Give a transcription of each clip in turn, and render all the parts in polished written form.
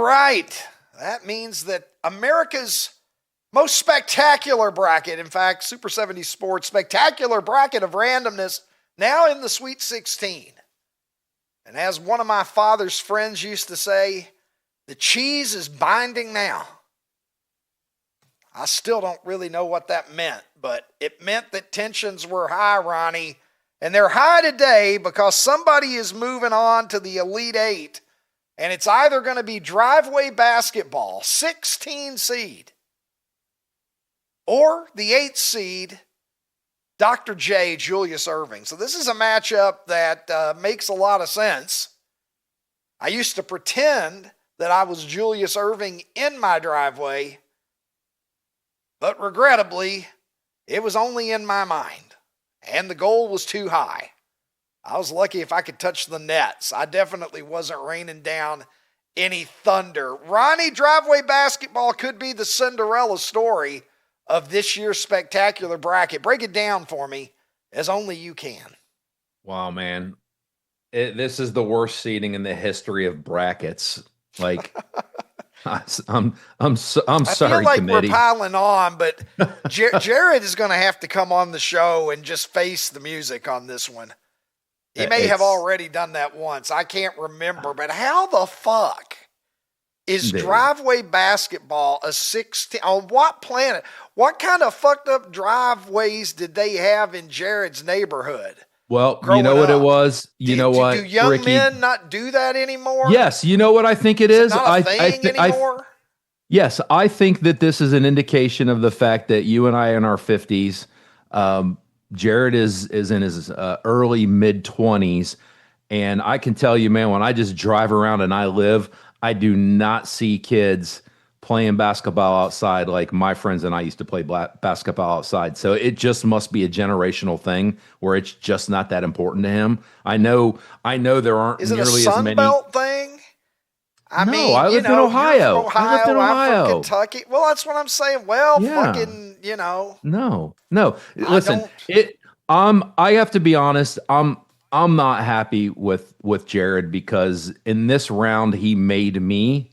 right. That means that America's most spectacular bracket, in fact, Super 70 Sports spectacular bracket of randomness, now in the Sweet 16. And as one of my father's friends used to say, the cheese is binding now. I still don't really know what that meant, but it meant that tensions were high, Ronnie. And they're high today because somebody is moving on to the Elite Eight. And it's either going to be driveway basketball, 16 seed, or the 8th seed, Dr. J, Julius Erving. So this is a matchup that makes a lot of sense. I used to pretend that I was Julius Erving in my driveway, but regrettably, it was only in my mind, and the goal was too high. I was lucky if I could touch the nets. I definitely wasn't raining down any thunder. Ronnie, driveway basketball could be the Cinderella story of this year's spectacular bracket. Break it down for me as only you can. Wow, man. This is the worst seeding in the history of brackets. Like, I'm sorry, I feel like committee. We're piling on, but Jared is going to have to come on the show and just face the music on this one. He may have already done that once. I can't remember, but how the fuck is driveway basketball a 16? On what planet? What kind of fucked up driveways did they have in Jared's neighborhood? Well, you know what it was? You know what? Do young Ricky, men not do that anymore? Yes. You know what I think it is? Is it not a thing anymore? Yes. I think that this is an indication of the fact that you and I are in our 50s. Jared is in his early mid-20s. And I can tell you, man, when I just drive around and I live, I do not see kids playing basketball outside like my friends and I used to play basketball outside. So it just must be a generational thing where it's just not that important to him. I know there aren't nearly as many. Is it a Sun Belt thing? I lived in Ohio. I lived in Ohio. I'm from Kentucky. Well, that's what I'm saying. Well, fucking, No. Listen, I have to be honest. I'm not happy with Jared because in this round he made me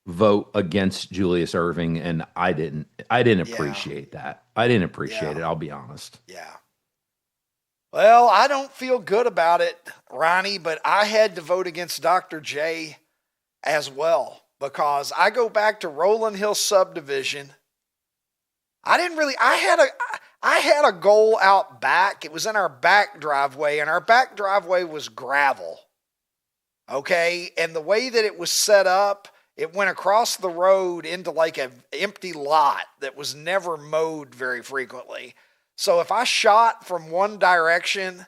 vote against Julius Erving, and I didn't appreciate that. I didn't appreciate it. I'll be honest. Yeah. Well, I don't feel good about it, Ronnie, but I had to vote against Dr. J as well because I go back to Rolling Hill subdivision. I had a goal out back. It was in our back driveway, and our back driveway was gravel. Okay. And the way that it was set up, it went across the road into like an empty lot that was never mowed very frequently. So if I shot from one direction,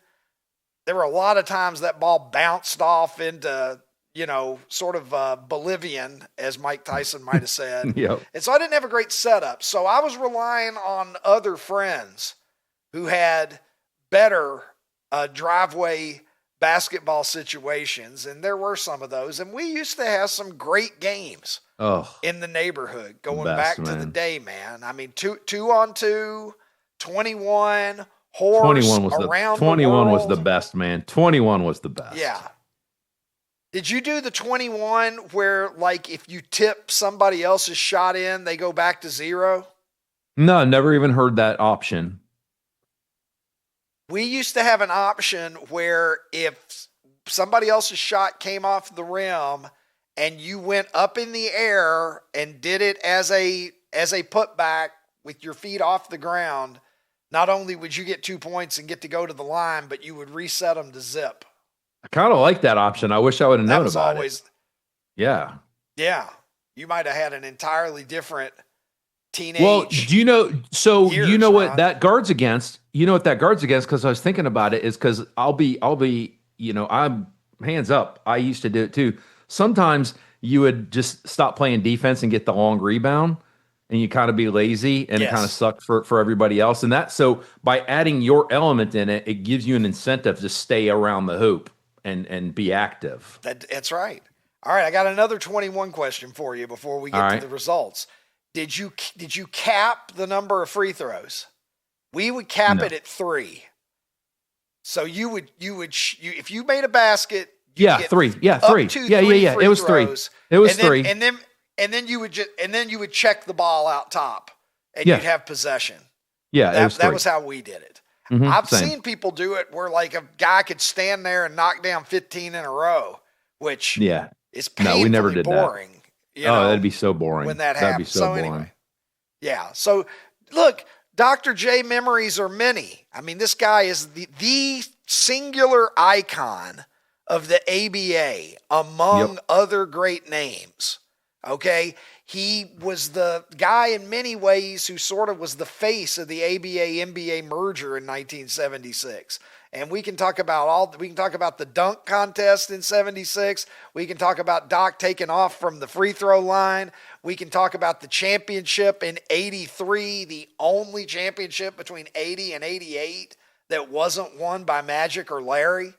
there were a lot of times that ball bounced off into, sort of Bolivian, as Mike Tyson might have said. Yep. And so I didn't have a great setup. So I was relying on other friends who had better driveway basketball situations, and there were some of those, and we used to have some great games in the neighborhood going back to the day, man. I mean, two on two, 21, horse, 21 was around 21 the was world. the best, man. 21 was the best. Yeah. Did you do the 21 where, like, if you tip somebody else's shot in, they go back to zero? No, never even heard that option. We used to have an option where if somebody else's shot came off the rim and you went up in the air and did it as a putback with your feet off the ground, not only would you get 2 points and get to go to the line, but you would reset them to zip. I kind of like that option. I wish I would have known about it. Yeah. Yeah. You might have had an entirely different teenage. Well, do you know? So years, you know what Ron. that guards against? You know what that guards against? Because I was thinking about it. Is because I'll be. I'm hands up. I used to do it too. Sometimes you would just stop playing defense and get the long rebound, and you kind of be lazy, and it kind of sucked for everybody else. And so by adding your element in it, it gives you an incentive to stay around the hoop and be active. That's right. All right, I got another 21 question for you before we get to the results. Did you cap the number of free throws? We would cap it at 3. So you would if you made a basket, Yeah, 3. Yeah, 3. Yeah. It was 3. It was 3. And and then you would check the ball out top, and Yeah. you'd have possession. Yeah, That was how we did it. I've same. seen people do it where like a guy could stand there and knock down 15 in a row, which Yeah. is No, we never painfully did that. boring. That'd be so boring. When that That'd be happens. so boring. Anyway, yeah. So look, Dr. J memories are many. I mean, this guy is the singular icon of the ABA among other great names. Okay. He was the guy in many ways who sort of was the face of the ABA-NBA merger in 1976. And we can talk about the dunk contest in 76. We can talk about Doc taking off from the free throw line. We can talk about the championship in 83, the only championship between 80 and 88 that wasn't won by Magic or Larry.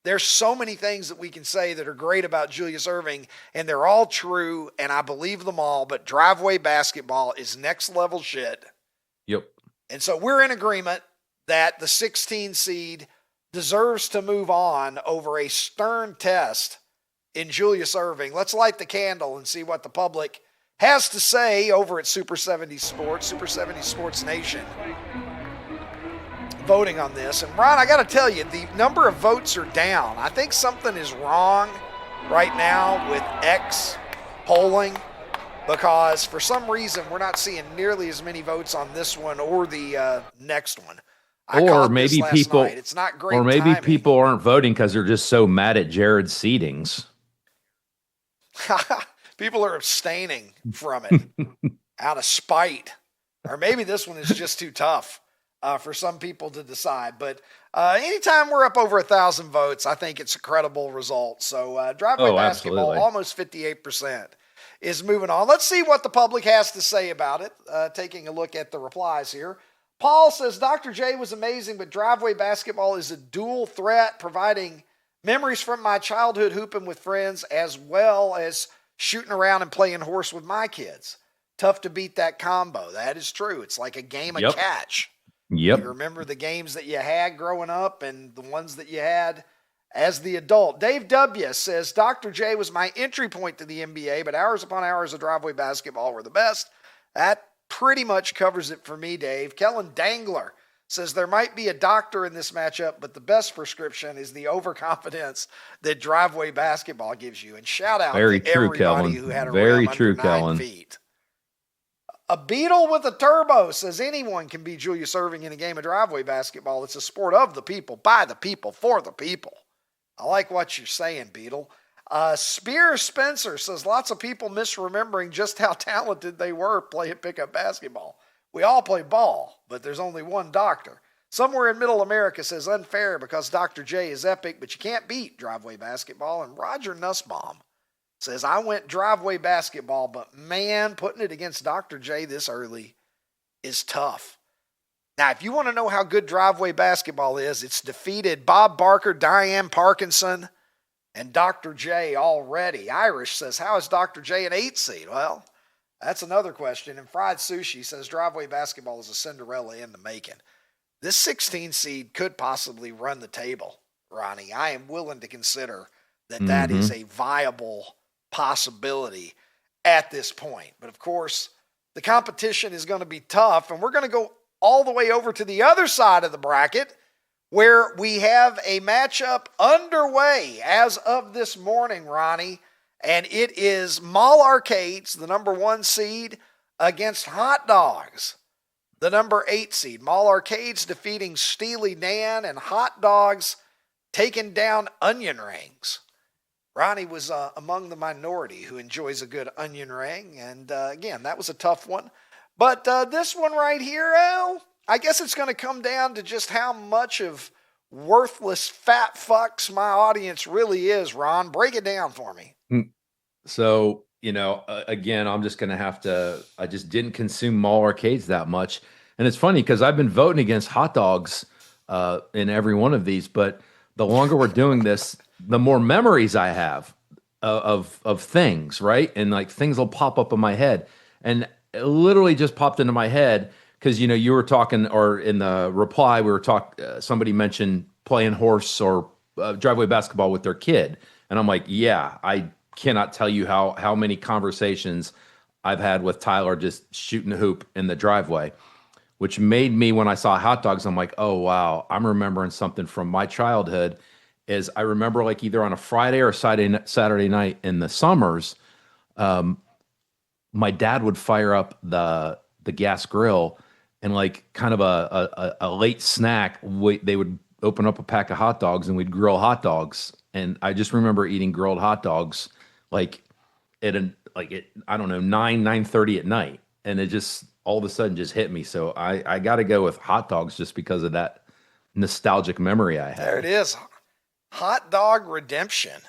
There's so many things that we can say that are great about Julius Erving, and they're all true, and I believe them all, but driveway basketball is next level shit. Yep. And so we're in agreement that the 16 seed deserves to move on over a stern test in Julius Erving. Let's light the candle and see what the public has to say over at Super 70 Sports, Super 70 Sports Nation, voting on this. And Ron, I got to tell you, the number of votes are down. I think something is wrong right now with X polling, because for some reason we're not seeing nearly as many votes on this one or the next one. Or maybe people, it's not great. Or maybe timing. people aren't voting because they're just so mad at Jared's seedings. People are abstaining from it out of spite, or maybe this one is just too tough for some people to decide. But anytime we're up over 1,000 votes, I think it's a credible result. So driveway basketball, absolutely. almost 58%, is moving on. Let's see what the public has to say about it. Taking a look at the replies here. Paul says, Dr. J was amazing, but driveway basketball is a dual threat, providing memories from my childhood hooping with friends as well as shooting around and playing horse with my kids. Tough to beat that combo. That is true. It's like a game of catch. Yep. You remember the games that you had growing up and the ones that you had as the adult. Dave W. says, Dr. J was my entry point to the NBA, but hours upon hours of driveway basketball were the best. That pretty much covers it for me, Dave. Kellen Dangler says there might be a doctor in this matchup, but the best prescription is the overconfidence that driveway basketball gives you. And shout out to everybody Kellen. who had a Very rim true, under 9 Kellen. feet. A Beetle with a turbo says anyone can be Julius Erving in a game of driveway basketball. It's a sport of the people, by the people, for the people. I like what you're saying, Beetle. Spear Spencer says lots of people misremembering just how talented they were playing pickup basketball. We all play ball, but there's only one doctor. Somewhere in Middle America says unfair because Dr. J is epic, but you can't beat driveway basketball. And Roger Nussbaum says, I went driveway basketball, but man, putting it against Dr. J this early is tough. Now, if you want to know how good driveway basketball is, it's defeated Bob Barker, Diane Parkinson, and Dr. J already. Irish says, how is Dr. J an 8 seed? Well, that's another question. And Fried Sushi says driveway basketball is a Cinderella in the making. This 16 seed could possibly run the table, Ronnie. I am willing to consider that that is a viable possibility at this point. But of course, the competition is going to be tough, and we're going to go all the way over to the other side of the bracket where we have a matchup underway as of this morning, Ronnie, and it is Mall Arcades, the number 1 seed, against Hot Dogs, the number 8 seed. Mall Arcades defeating Steely Dan, and Hot Dogs taking down Onion Rings. Ronnie was among the minority who enjoys a good onion ring, and again, that was a tough one. But this one right here, I guess it's going to come down to just how much of worthless fat fucks my audience really is, Ron. Break it down for me. So, again, I'm just going to have to, I just didn't consume Mall Arcades that much. And it's funny because I've been voting against Hot Dogs in every one of these, but the longer we're doing this, the more memories I have of things, right? And like things will pop up in my head. And it literally just popped into my head because, you were talking, or in the reply, we were talking, somebody mentioned playing horse or driveway basketball with their kid. And I'm like, yeah, I cannot tell you how many conversations I've had with Tyler just shooting a hoop in the driveway, which made me, when I saw hot dogs, I'm like, oh wow, I'm remembering something from my childhood. Is I remember like either on a Friday or Saturday night in the summers, my dad would fire up the gas grill, and like kind of a late snack, they would open up a pack of hot dogs and we'd grill hot dogs. And I just remember eating grilled hot dogs like I don't know, 9:30 at night. And it just all of a sudden just hit me. So I got to go with hot dogs just because of that nostalgic memory I had. There it is. Hot dog redemption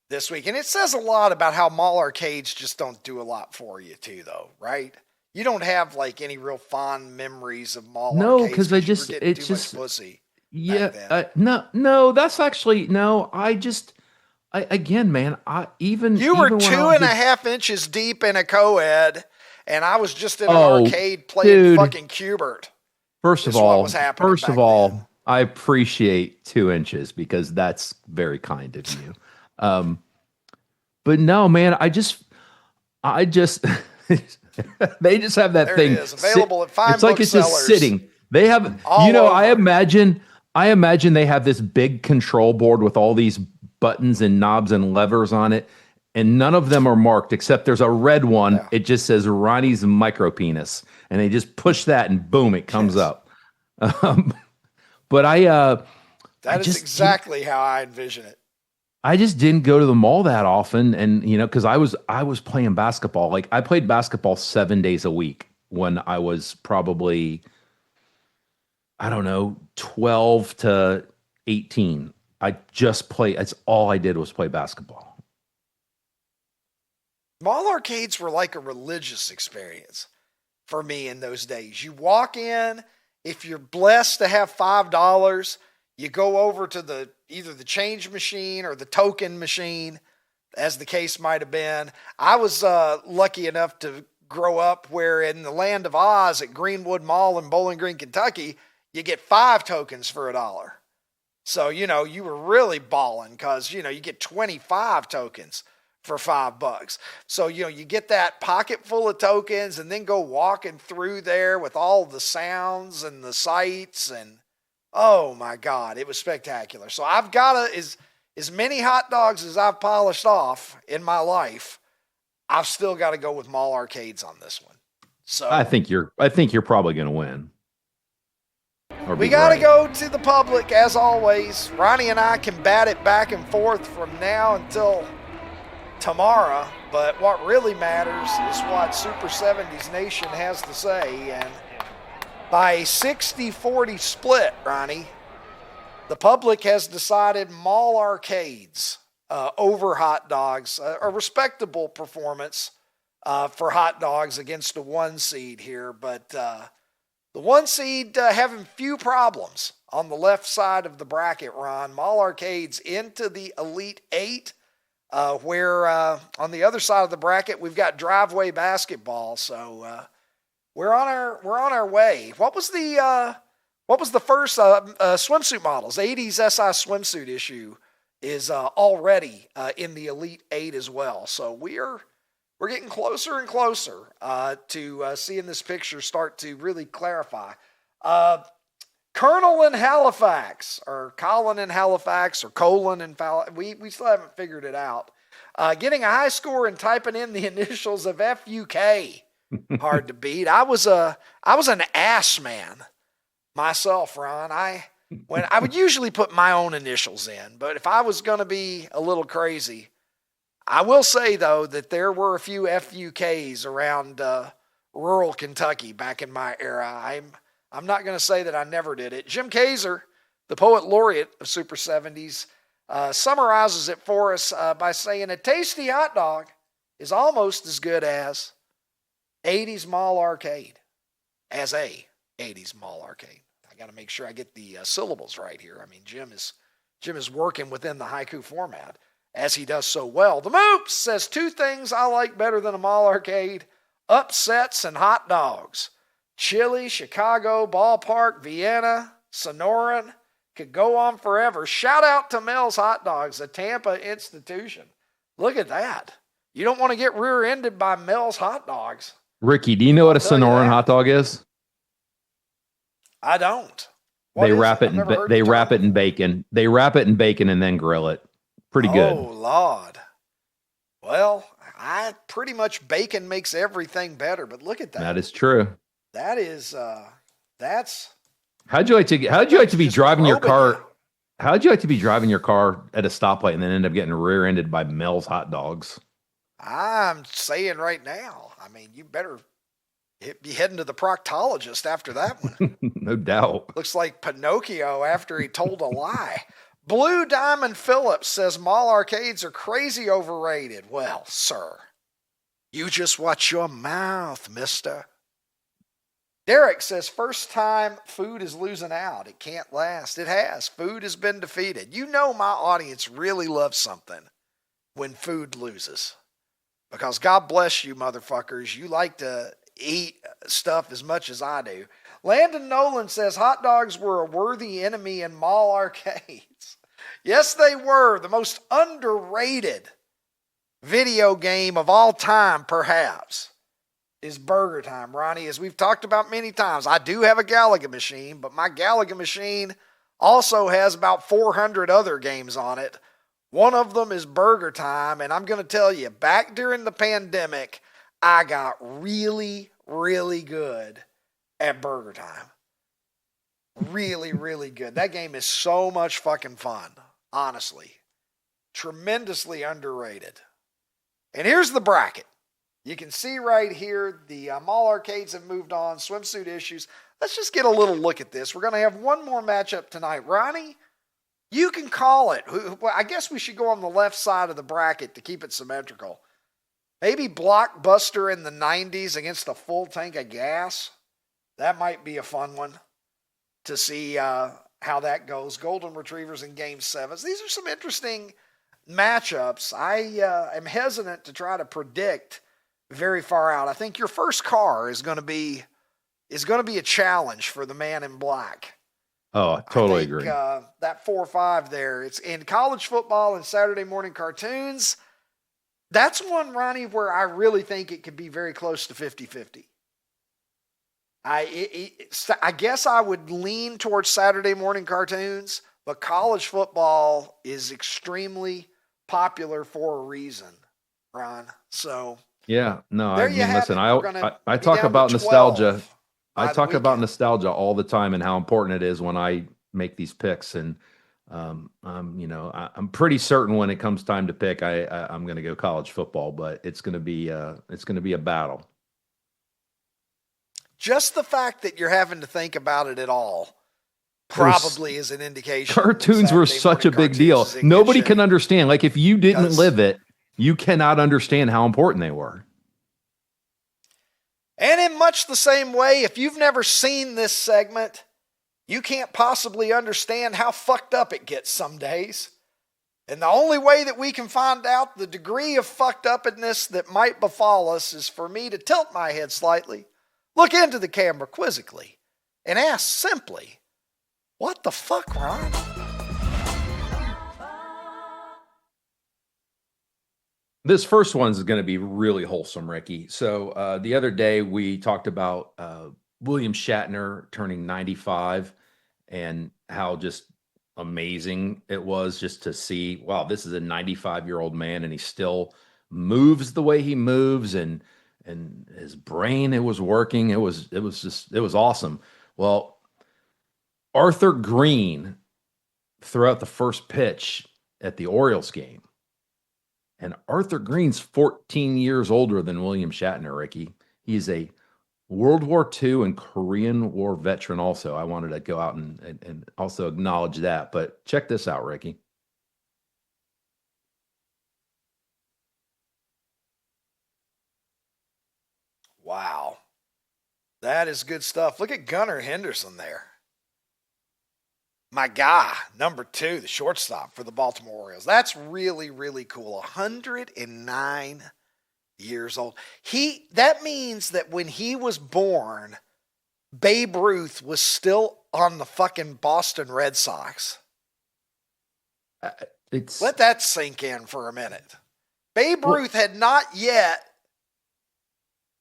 this week. And it says a lot about how mall arcades just don't do a lot for you too, though, right? You don't have like any real fond memories of mall arcades. No, because it's just much pussy. Yeah, no, that's actually no. Again, man, you were even 2.5 inches deep in a co-ed, and I was just in an arcade playing fucking Cubert. First of all, I appreciate 2 inches because that's very kind of you. But no, man, I just they just have that there thing. It is. Available at fine It's like it's sellers. just sitting. They have, I imagine they have this big control board with all these buttons and knobs and levers on it, and none of them are marked except there's a red one. Yeah. It just says Ronnie's micro penis, and they just push that and boom, it comes up. But that is exactly how I envision it. I just didn't go to the mall that often, and because I was playing basketball. Like I played basketball 7 days a week when I was probably, I don't know, 12 to 18. That's all I did was play basketball. Mall arcades were like a religious experience for me in those days. You walk in, if you're blessed to have $5, you go over to either the change machine or the token machine, as the case might have been. I was lucky enough to grow up where in the Land of Oz at Greenwood Mall in Bowling Green, Kentucky, you get 5 tokens for $1. So, you were really balling because, you get 25 tokens for $5. So, you get that pocket full of tokens and then go walking through there with all the sounds and the sights, and oh my God, it was spectacular. So I've got as many hot dogs as I've polished off in my life, I've still got to go with mall arcades on this one. So I think you're probably going to win. We got to go to the public as always. Ronnie and I can bat it back and forth from now until tomorrow, but what really matters is what Super 70s Nation has to say. And by a 60-40 split, Ronnie, the public has decided mall arcades over hot dogs, a respectable performance for hot dogs against a 1 seed here. But the 1 seed having few problems on the left side of the bracket, Ron. Mall arcades into the Elite 8, where on the other side of the bracket we've got driveway basketball. So we're on our way. What was the first swimsuit models? 80s SI swimsuit issue is already in the Elite 8 as well. So we're getting closer and closer to seeing this picture start to really clarify. Colonel in Halifax, or Colin in Halifax, or Colin in we still haven't figured it out. Getting a high score and typing in the initials of FUK. Hard to beat. I was an ass man myself, Ron. I would usually put my own initials in, but if I was going to be a little crazy, I will say though that there were a few FUKs around rural Kentucky back in my era. I'm not going to say that I never did it. Jim Kaiser, the poet laureate of Super 70s, summarizes it for us by saying a tasty hot dog is almost as good as 80s mall arcade, as a 80s mall arcade. I got to make sure I get the syllables right here. I mean, Jim is working within the haiku format, as he does so well. The Moops says 2 things I like better than a mall arcade: upsets and hot dogs. Chili, Chicago, Ballpark, Vienna, Sonoran. Could go on forever. Shout out to Mel's Hot Dogs, a Tampa institution. Look at that. You don't want to get rear-ended by Mel's hot dogs. Ricky, do you know what a tell you Sonoran that. hot dog is? I don't. They wrap it in bacon. They wrap it in bacon and then grill it. Pretty good. Oh, Lord. Well, bacon makes everything better, but look at that. That is true. That is, that's. How'd you like to be driving your car? How'd you like to be driving your car at a stoplight and then end up getting rear-ended by Mel's hot dogs? I'm saying right now, I mean, you better be heading to the proctologist after that one. No doubt. Looks like Pinocchio after he told a lie. Blue Diamond Phillips says mall arcades are crazy overrated. Well, sir, you just watch your mouth, mister. Derek says first time food is losing out. It can't last. It has. Food has been defeated. You know my audience really loves something when food loses. Because God bless you, motherfuckers. You like to eat stuff as much as I do. Landon Nolan says hot dogs were a worthy enemy in mall arcades. Yes, they were. The most underrated video game of all time, perhaps, is Burger Time, Ronnie. As we've talked about many times, I do have a Galaga machine, but my Galaga machine also has about 400 other games on it. One of them is Burger Time, and I'm going to tell you, back during the pandemic, I got really, really good at Burger Time. Really, really good. That game is so much fucking fun, honestly. Tremendously underrated. And here's the bracket. You can see right here, the mall arcades have moved on, swimsuit issues. Let's just get a little look at this. We're going to have one more matchup tonight. Ronnie, you can call it. Well, I guess we should go on the left side of the bracket to keep it symmetrical. Maybe Blockbuster in the 90s against a full tank of gas. That might be a fun one to see how that goes. Golden Retrievers in Game 7s. These are some interesting matchups. I am hesitant to try to predict very far out. I think your first car is going to be a challenge for the man in black. Oh, I totally agree. That 4-5 there. It's in college football and Saturday morning cartoons. That's one, Ronnie, where I really think it could be very close to 50-50. I guess I would lean towards Saturday morning cartoons, but college football is extremely popular for a reason, Ron. So yeah, no, there I you mean, have listen, it. I talk about nostalgia. I talk about weekend. nostalgia all the time and how important it is when I make these picks. And I'm pretty certain when it comes time to pick, I'm going to go college football, but it's going to be a battle. Just the fact that you're having to think about it at all probably is an indication. Cartoons were such a big deal. Nobody can understand. Like if you didn't live it, you cannot understand how important they were. And in much the same way, if you've never seen this segment, you can't possibly understand how fucked up it gets some days. And the only way that we can find out the degree of fucked upness that might befall us is for me to tilt my head slightly, look into the camera quizzically, and ask simply, what the fuck, Ron? This first one is going to be really wholesome, Ricky. So the other day we talked about William Shatner turning 95 and how just amazing it was just to see, wow, this is a 95-year-old man and he still moves the way he moves and his brain, it was working. It was awesome. Well, Arthur Green threw out the first pitch at the Orioles game. And Arthur Green's 14 years older than William Shatner, Ricky. He's a World War II and Korean War veteran also. I wanted to go out and also acknowledge that. But check this out, Ricky. Wow. That is good stuff. Look at Gunnar Henderson there. My guy, number 2, the shortstop for the Baltimore Orioles. That's really, really cool. 109 years old. That means that when he was born, Babe Ruth was still on the fucking Boston Red Sox. Let that sink in for a minute. Babe Ruth had not yet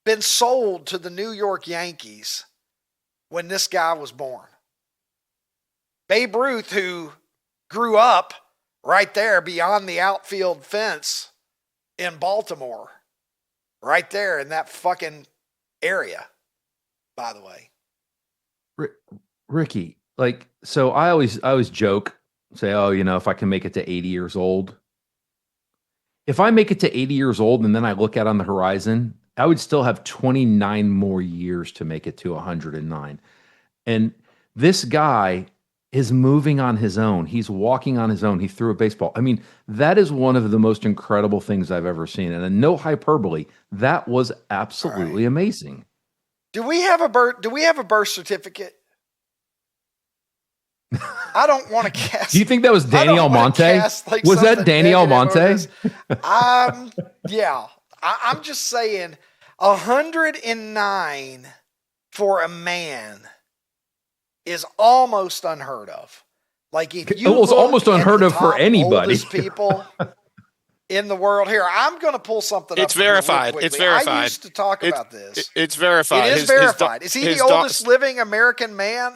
been sold to the New York Yankees when this guy was born. Babe Ruth, who grew up right there beyond the outfield fence in Baltimore, right there in that fucking area, by the way. Ricky, like, so I always joke, say, oh, if I can make it to 80 years old. If I make it to 80 years old and then I look out on the horizon, I would still have 29 more years to make it to 109. And this guy is moving on his own. He's walking on his own. He threw a baseball. I mean, that is one of the most incredible things I've ever seen. And no hyperbole, that was absolutely amazing. Do we have a birth certificate? I don't want to cast. Do you think that was Danny Almonte? Was that Danny Almonte? Yeah. I'm just saying 109 for a man is almost unheard of. Like if you it was almost unheard of for anybody. People in the world. Here, I'm going to pull something up. It's verified. It's verified. I used to talk about this. It's verified. It is verified. Is he the oldest living American man?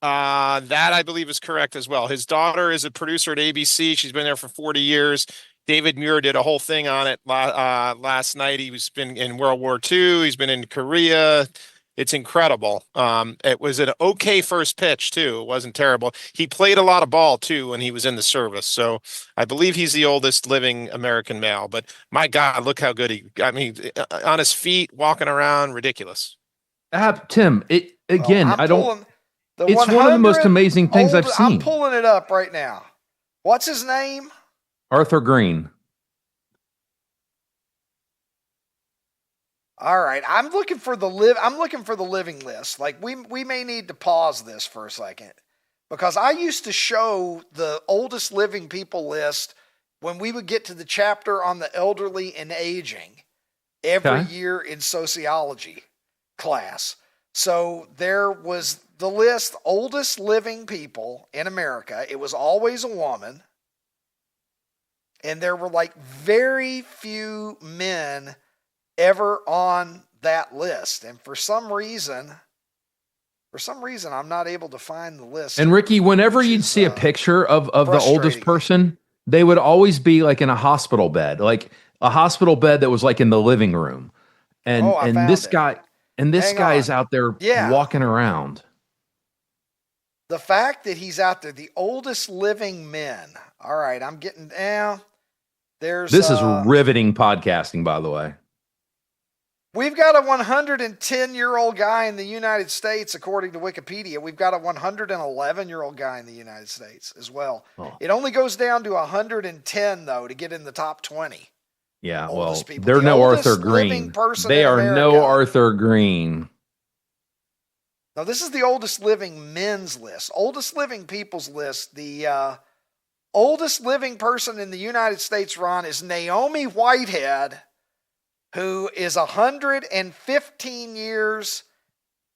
That I believe is correct as well. His daughter is a producer at ABC. She's been there for 40 years. David Muir did a whole thing on it last night. He's been in World War II. He's been in Korea. It's incredible. It was an okay first pitch, too. It wasn't terrible. He played a lot of ball, too, when he was in the service. So I believe he's the oldest living American male. But my God, look how good on his feet, walking around, ridiculous. Tim, I don't. It's one of the most amazing things I've seen. I'm pulling it up right now. What's his name? Arthur Green. All right, I'm looking for the living list. Like we may need to pause this for a second because I used to show the oldest living people list when we would get to the chapter on the elderly and aging every year in sociology class. So there was the list, oldest living people in America. It was always a woman. And there were like very few men ever on that list. And for some reason, I'm not able to find the list. And Ricky, whenever you'd see a picture of the oldest person, they would always be like in a hospital bed, like a hospital bed that was like in the living room. And this guy is out there walking around. The fact that he's out there, the oldest living men. All right, I'm getting down. This is riveting podcasting, by the way. We've got a 110-year-old guy in the United States, according to Wikipedia. We've got a 111-year-old guy in the United States as well. Oh. It only goes down to 110, though, to get in the top 20. Yeah, well, they're no Arthur Green. They are no Arthur Green. Now, this is the oldest living men's list. Oldest living people's list. The oldest living person in the United States, Ron, is Naomi Whitehead, who is 115 years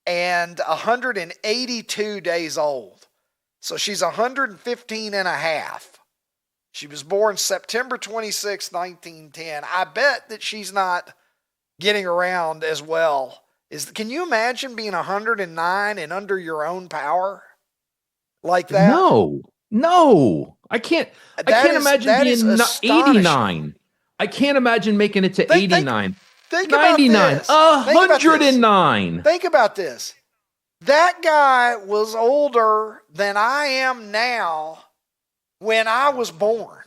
and 182 days old. So she's 115 and a half. She was born September 26, 1910. I bet that she's not getting around as well. Can you imagine being 109 and under your own power like that? No. I can't imagine being 89. I can't imagine making it to 89. Think 99. About this. 109. Think about this. That guy was older than I am now when I was born.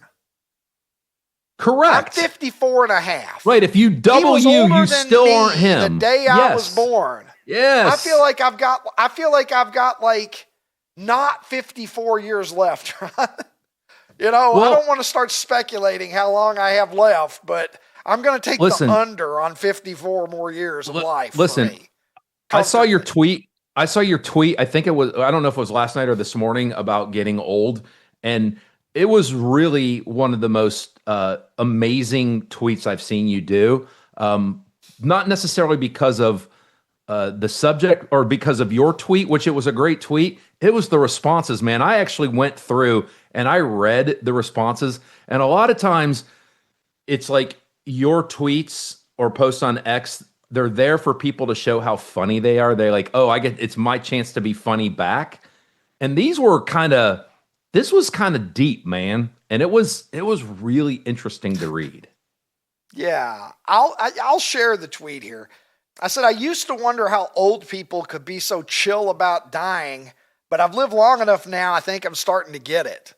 Correct. I'm 54 and a half. Right. If you double you still aren't him. The day I was born. Yes. I feel like I've got like not 54 years left. Right? I don't want to start speculating how long I have left, but I'm going to take the under on 54 more years of life. Listen, for me. I saw your tweet. I think it was, I don't know if it was last night or this morning, about getting old. And it was really one of the most amazing tweets I've seen you do. Not necessarily because of the subject or because of your tweet, which it was a great tweet. It was the responses, man. I actually went through and I read the responses. And a lot of times it's like your tweets or posts on X, they're there for people to show how funny they are. They're like, oh, it's my chance to be funny back. And this was kind of deep, man. And it was really interesting to read. Yeah, I'll share the tweet here. I said, I used to wonder how old people could be so chill about dying, but I've lived long enough now, I think I'm starting to get it.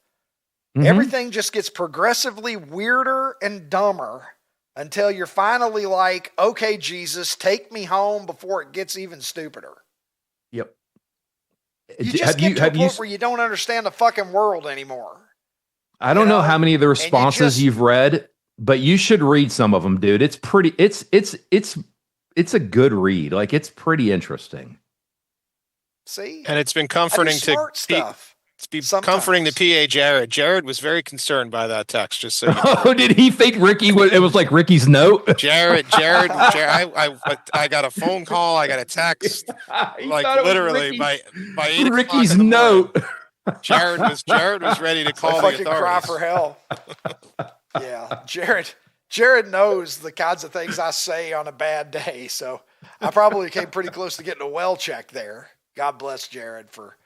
Mm-hmm. Everything just gets progressively weirder and dumber until you're finally like, okay, Jesus, take me home before it gets even stupider. Yep. You just get to a point where you don't understand the fucking world anymore. I don't know how many of the responses you've read, but you should read some of them, dude. It's pretty, it's a good read. Like, it's pretty interesting. See? And it's been comforting comforting to PA Jared. Jared was very concerned by that text, just so you know. Oh, did he think it was like Ricky's note? Jared, I got a phone call, I got a text. Like literally by 8 Ricky's note. Jared was ready to call the authorities. Cry for help. Yeah, Jared knows the kinds of things I say on a bad day, so I probably came pretty close to getting a well check there. God bless Jared for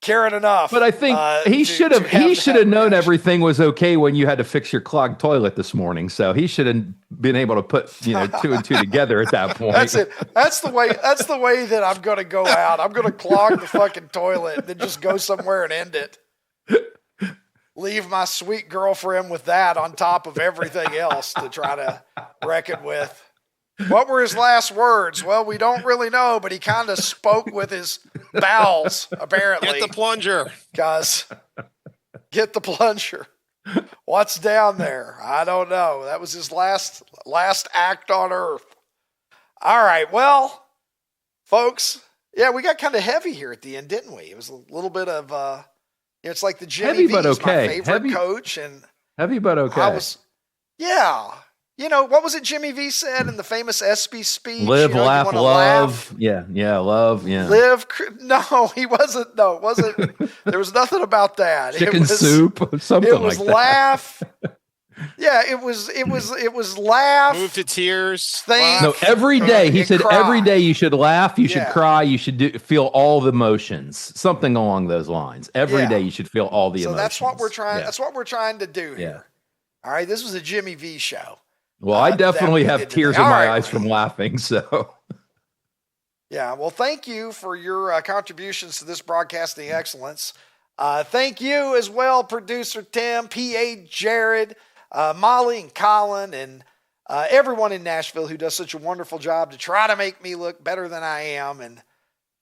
caring enough. But I think he should have known everything was okay when you had to fix your clogged toilet this morning. So he should have been able to put two and two together at that point. That's it. That's the way that I'm going to go out. I'm going to clog the fucking toilet, then just go somewhere and end it. Leave my sweet girlfriend with that on top of everything else to try to reckon with. What were his last words? Well, we don't really know, but he kind of spoke with his bowels, apparently. Get the plunger. Guys, get the plunger. What's down there? I don't know. That was his last act on earth. All right, well, folks, yeah, we got kind of heavy here at the end, didn't we? It was a little bit of, it's like the Jimmy V's my favorite coach. And heavy, but okay. Yeah. You know, what was it Jimmy V said in the famous ESPY speech? Live, laugh, love. Yeah, love, yeah. No, he wasn't. No, it wasn't. There was nothing about that. Chicken soup, something like that. It was laugh. Yeah, it was laugh. Move to tears. Think. No, every day. He said cry. Every day you should laugh, you should cry, you should feel all the emotions. Something along those lines. Every day you should feel all the emotions. So that's what we're trying. That's what we're trying to do here. All right, this was a Jimmy V show. Well, I definitely have tears in my eyes from laughing, so. Yeah, well, thank you for your contributions to this broadcasting excellence. Thank you as well, producer Tim, PA Jared, Molly and Colin, and everyone in Nashville who does such a wonderful job to try to make me look better than I am. And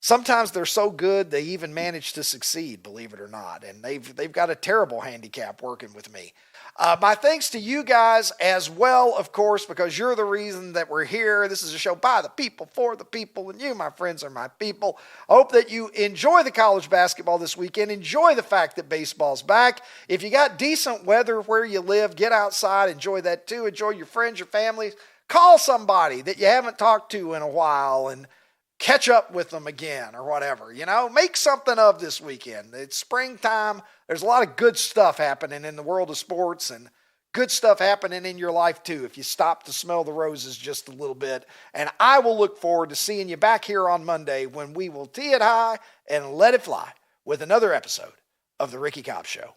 sometimes they're so good they even manage to succeed, believe it or not. And they've got a terrible handicap working with me. My thanks to you guys as well, of course, because you're the reason that we're here. This is a show by the people, for the people, and you, my friends, are my people. I hope that you enjoy the college basketball this weekend. Enjoy the fact that baseball's back. If you got decent weather where you live, get outside, enjoy that too. Enjoy your friends, your families. Call somebody that you haven't talked to in a while and catch up with them again or whatever. Make something of this weekend. It's springtime. There's a lot of good stuff happening in the world of sports and good stuff happening in your life too if you stop to smell the roses just a little bit. And I will look forward to seeing you back here on Monday when we will tee it high and let it fly with another episode of The Ricky Cobb Show.